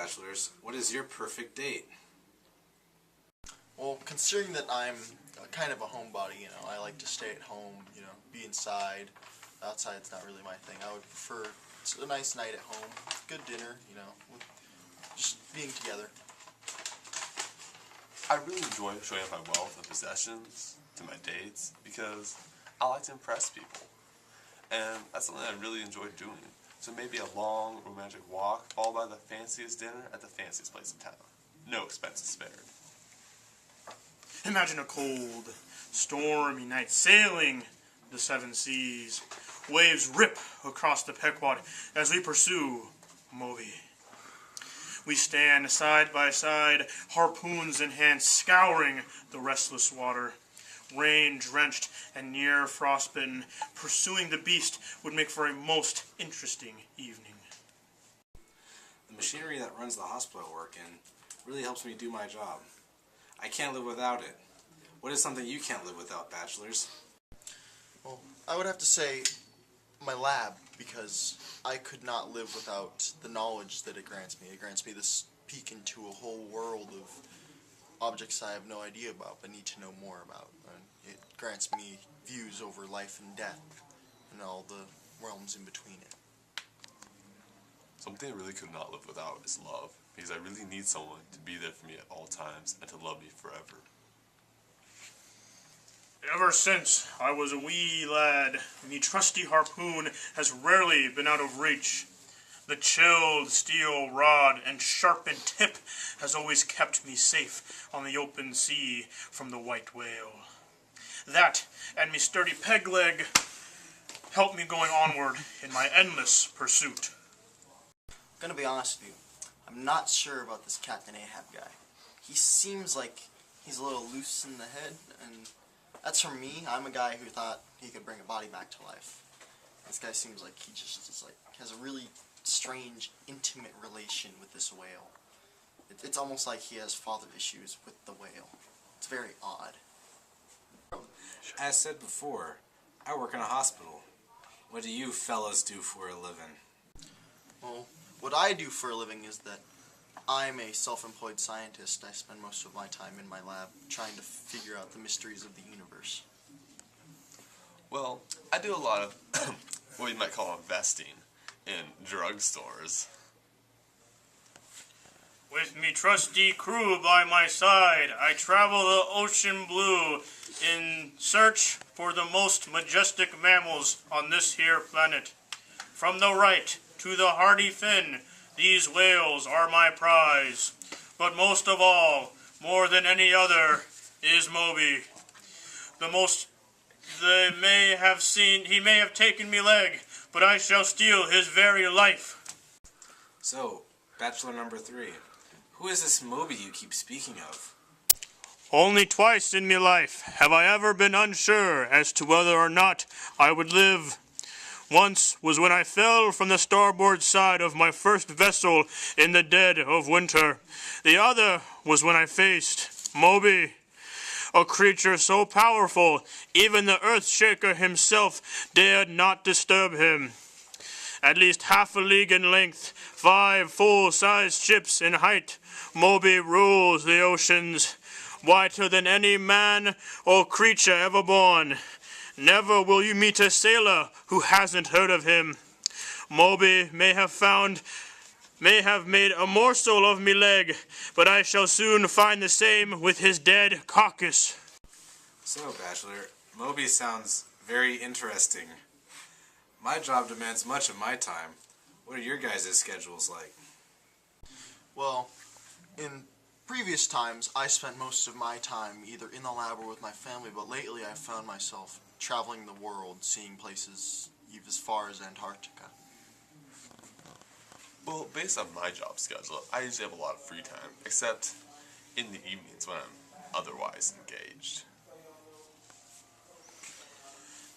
bachelors, what is your perfect date? Well, considering that I'm kind of a homebody, I like to stay at home, be inside. Outside's not really my thing. I would prefer a nice night at home, good dinner, just being together. I really enjoy showing off my wealth of possessions to my dates because I like to impress people. And that's something I really enjoy doing. So maybe a long romantic walk followed by the fanciest dinner at the fanciest place in town. No expenses spared. Imagine a cold, stormy night sailing the seven seas. Waves rip across the Pequot as we pursue Moby. We stand side by side, harpoons in hand, scouring the restless water. Rain-drenched and near frostbitten, pursuing the beast would make for a most interesting evening. The machinery that runs the hospital I work in really helps me do my job. I can't live without it. What is something you can't live without, bachelors? Well, I would have to say my lab, because I could not live without the knowledge that it grants me. It grants me this peek into a whole world of objects I have no idea about but need to know more about. And it grants me views over life and death and all the realms in between it. Something I really could not live without is love, because I really need someone to be there for me at all times and to love me forever. Ever since I was a wee lad, the trusty harpoon has rarely been out of reach. The chilled steel rod and sharpened tip has always kept me safe on the open sea from the white whale. That and me sturdy peg leg help me going onward in my endless pursuit. I'm gonna be honest with you, I'm not sure about this Captain Ahab guy. He seems like he's a little loose in the head, and that's for me. I'm a guy who thought he could bring a body back to life. This guy seems like he just is has a really strange, intimate relation with this whale. It's almost like he has father issues with the whale. It's very odd. As said before, I work in a hospital. What do you fellas do for a living? Well, what I do for a living is that I'm a self-employed scientist. I spend most of my time in my lab trying to figure out the mysteries of the universe. Well, I do a lot of what you might call investing in drugstores. With me trusty crew by my side, I travel the ocean blue in search for the most majestic mammals on this here planet. From the right to the hardy fin, these whales are my prize. But most of all, more than any other, is Moby. He may have taken me leg, but I shall steal his very life. So, bachelor number 3, who is this Moby you keep speaking of? Only twice in me life have I ever been unsure as to whether or not I would live. Once was when I fell from the starboard side of my first vessel in the dead of winter. The other was when I faced Moby, a creature so powerful, even the earth-shaker himself dared not disturb him. At least half a league in length, 5 full-sized ships in height, Moby rules the oceans, whiter than any man or creature ever born. Never will you meet a sailor who hasn't heard of him. Moby may have made a morsel of me leg, but I shall soon find the same with his dead carcass. So, bachelor, Moby sounds very interesting. My job demands much of my time. What are your guys' schedules like? Well, in previous times, I spent most of my time either in the lab or with my family, but lately I've found myself traveling the world, seeing places even as far as Antarctica. Well, based on my job schedule, I usually have a lot of free time, except in the evenings when I'm otherwise engaged.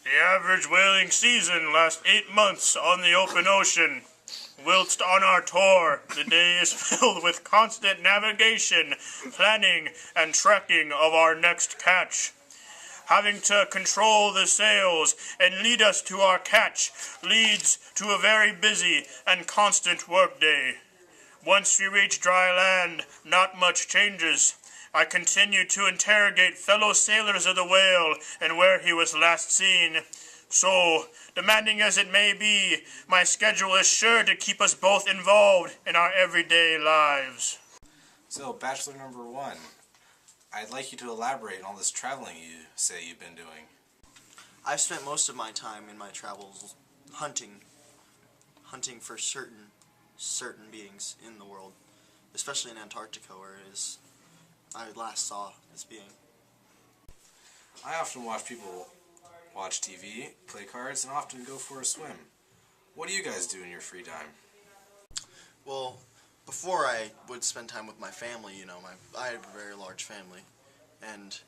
The average whaling season lasts 8 months on the open ocean. Whilst on our tour, the day is filled with constant navigation, planning, and tracking of our next catch. Having to control the sails and lead us to our catch leads to a very busy and constant workday. Once we reach dry land, not much changes. I continue to interrogate fellow sailors of the whale and where he was last seen. So, demanding as it may be, my schedule is sure to keep us both involved in our everyday lives. So, Bachelor number 1, I'd like you to elaborate on all this traveling you say you've been doing. I've spent most of my time in my travels hunting for certain beings in the world, especially in Antarctica, where I last saw this being. I often watch people watch TV, play cards, and often go for a swim. What do you guys do in your free time? Well, before I would spend time with my family, I have a very large family, and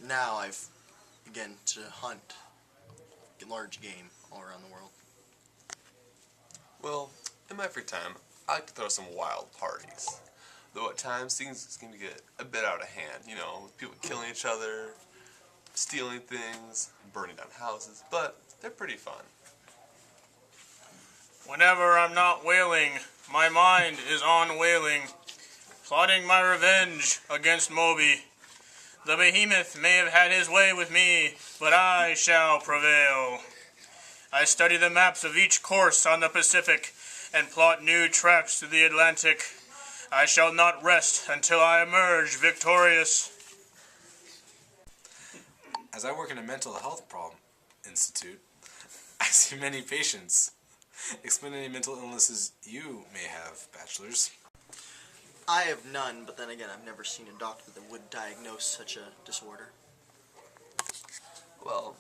now I've begun to hunt large game all around the world. Well, in my free time, I like to throw some wild parties. Though at times things can get a bit out of hand, with people killing each other, stealing things, burning down houses, but they're pretty fun. Whenever I'm not whaling, my mind is on whaling, plotting my revenge against Moby. The behemoth may have had his way with me, but I shall prevail. I study the maps of each course on the Pacific and plot new tracks through the Atlantic. I shall not rest until I emerge victorious. As I work in a mental health problem institute, I see many patients. Explain any mental illnesses you may have, bachelors. I have none, but then again, I've never seen a doctor that would diagnose such a disorder. Well,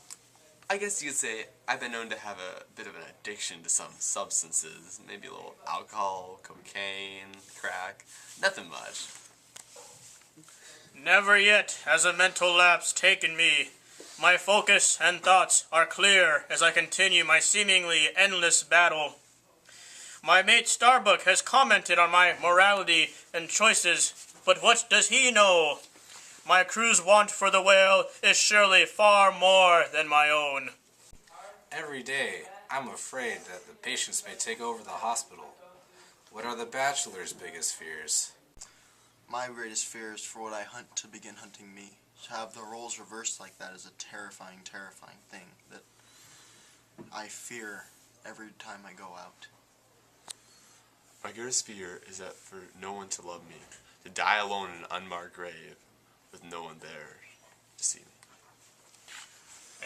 I guess you could say I've been known to have a bit of an addiction to some substances. Maybe a little alcohol, cocaine, crack. Nothing much. Never yet has a mental lapse taken me. My focus and thoughts are clear as I continue my seemingly endless battle. My mate Starbuck has commented on my morality and choices, but what does he know? My crew's want for the whale is surely far more than my own. Every day, I'm afraid that the patients may take over the hospital. What are the bachelors' biggest fears? My greatest fear is for what I hunt to begin hunting me. To have the roles reversed like that is a terrifying, terrifying thing that I fear every time I go out. My greatest fear is that for no one to love me, to die alone in an unmarked grave with no one there to see me.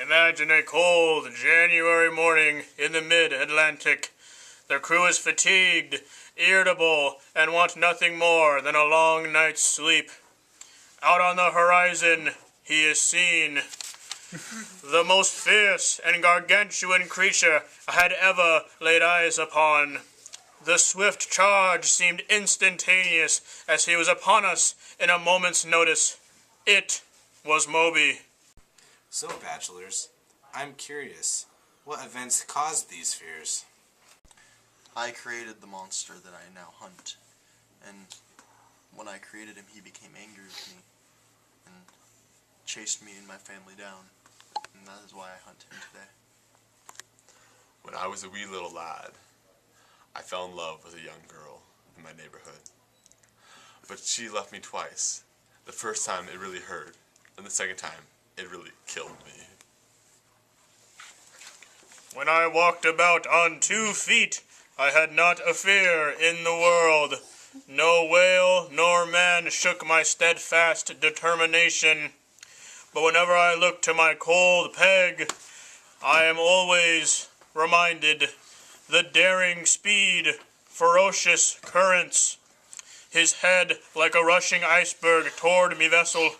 Imagine a cold January morning in the mid-Atlantic. The crew is fatigued, irritable, and want nothing more than a long night's sleep. Out on the horizon, he is seen. The most fierce and gargantuan creature I had ever laid eyes upon. The swift charge seemed instantaneous as he was upon us in a moment's notice. It was Moby. So, bachelors, I'm curious, what events caused these fears? I created the monster that I now hunt, and when I created him, he became angry with me and chased me and my family down, and that is why I hunt him today. When I was a wee little lad, I fell in love with a young girl in my neighborhood. But she left me twice. The first time it really hurt, and the second time it really killed me. When I walked about on 2 feet, I had not a fear in the world. No whale nor man shook my steadfast determination. But whenever I look to my cold peg, I am always reminded the daring speed, ferocious currents, his head like a rushing iceberg toward me vessel.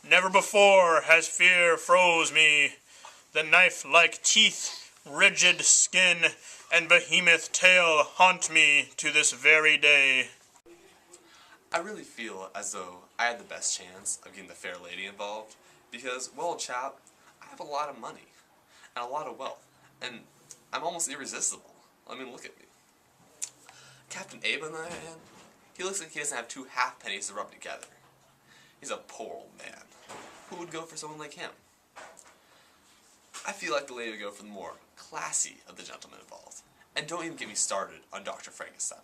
Never before has fear froze me. The knife-like teeth, rigid skin, and behemoth tail haunt me to this very day. I really feel as though I had the best chance of getting the fair lady involved because, well, chap, I have a lot of money and a lot of wealth, and I'm almost irresistible. I mean, look at me. Captain Abe, on the other hand, he looks like he doesn't have 2 halfpennies to rub together. He's a poor old man. Who would go for someone like him? I feel like the lady would go for the more classy of the gentlemen involved. And don't even get me started on Dr. Frankenstein.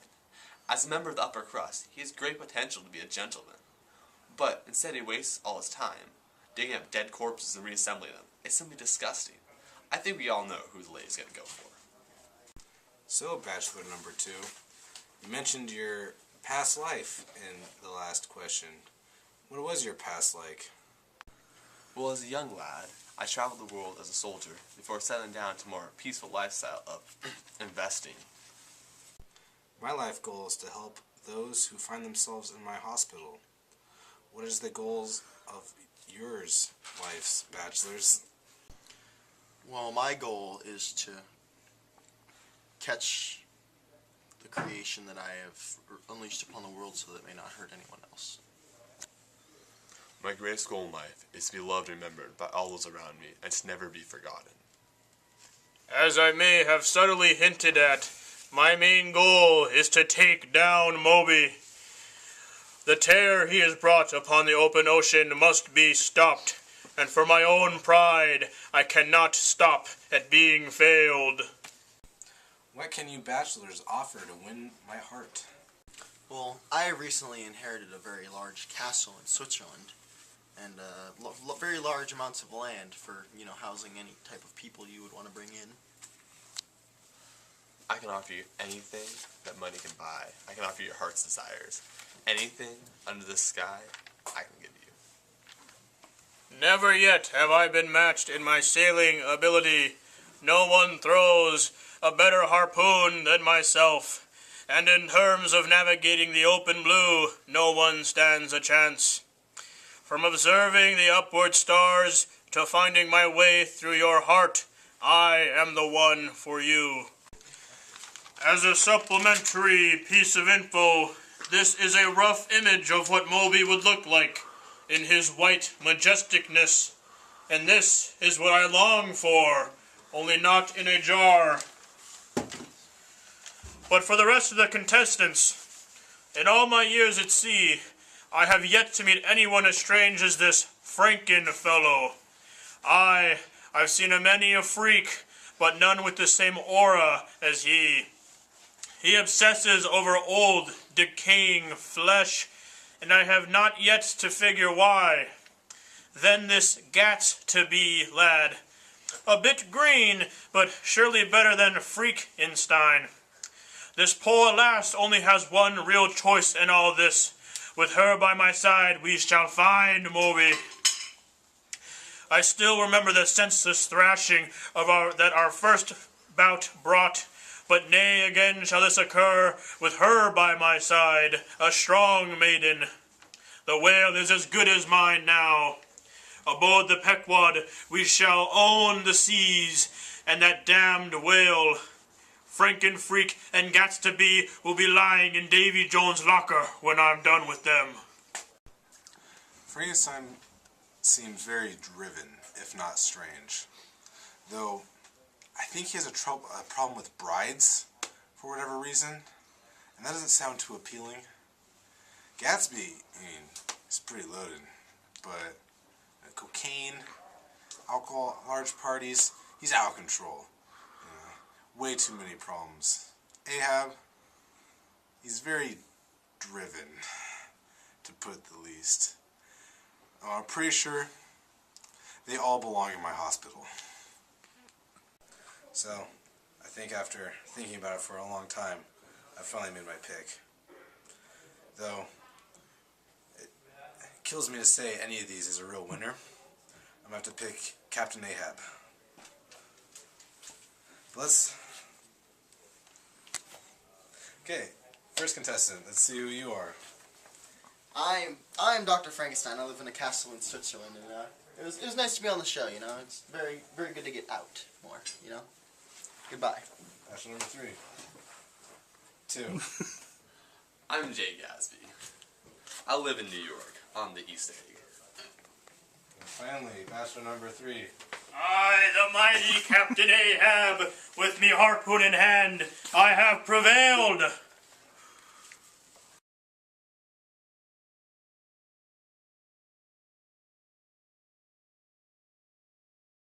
As a member of the upper crust, he has great potential to be a gentleman. But instead he wastes all his time digging up dead corpses and reassembling them. It's simply disgusting. I think we all know who the lady's gonna go for. So, Bachelor number 2, you mentioned your past life in the last question. What was your past like? Well, as a young lad, I traveled the world as a soldier before settling down to a more peaceful lifestyle of investing. My life goal is to help those who find themselves in my hospital. What is the goals of yours, life's bachelors? Well, my goal is to catch the creation that I have unleashed upon the world so that it may not hurt anyone else. My greatest goal in life is to be loved and remembered by all those around me and to never be forgotten. As I may have subtly hinted at, my main goal is to take down Moby. The terror he has brought upon the open ocean must be stopped, and for my own pride, I cannot stop at being failed. What can you bachelors offer to win my heart? Well, I recently inherited a very large castle in Switzerland, and very large amounts of land for, housing any type of people you would want to bring in. I can offer you anything that money can buy. I can offer you your heart's desires. Anything under the sky, I can give you. Never yet have I been matched in my sailing ability. No one throws a better harpoon than myself, and in terms of navigating the open blue, no one stands a chance. From observing the upward stars to finding my way through your heart, I am the one for you. As a supplementary piece of info, this is a rough image of what Moby would look like in his white majesticness, and this is what I long for, only not in a jar. But for the rest of the contestants, in all my years at sea, I have yet to meet anyone as strange as this Franken fellow. I've seen a many a freak, but none with the same aura as he. He obsesses over old, decaying flesh, and I have not yet to figure why. Then this Gat-to-be lad. A bit green, but surely better than Freakenstein. This poor lass only has one real choice in all this. With her by my side, we shall find Moby. I still remember the senseless thrashing that our first bout brought, but nay, again shall this occur, with her by my side, a strong maiden. The whale is as good as mine now. Aboard the Pequod we shall own the seas, and that damned whale, Frankenfreak and Gats-to-be, will be lying in Davy Jones' locker when I'm done with them. Frankenstein seems very driven, if not strange. Though, I think he has a problem with brides, for whatever reason, and that doesn't sound too appealing. Gatsby, he's pretty loaded, but cocaine, alcohol, large parties, he's out of control. Way too many problems. Ahab, he's very driven, to put it the least. I'm pretty sure they all belong in my hospital. So, I think after thinking about it for a long time, I finally made my pick. Though, it kills me to say any of these is a real winner. I'm going to have to pick Captain Ahab. Okay, first contestant, let's see who you are. I'm Dr. Frankenstein. I live in a castle in Switzerland, and it was nice to be on the show. It's very good to get out more. Goodbye. Question number 3. 2. I'm Jay Gatsby. I live in New York, on the East Egg. And finally, bachelor number 3. I, the mighty Captain Ahab, with me harpoon in hand, I have prevailed.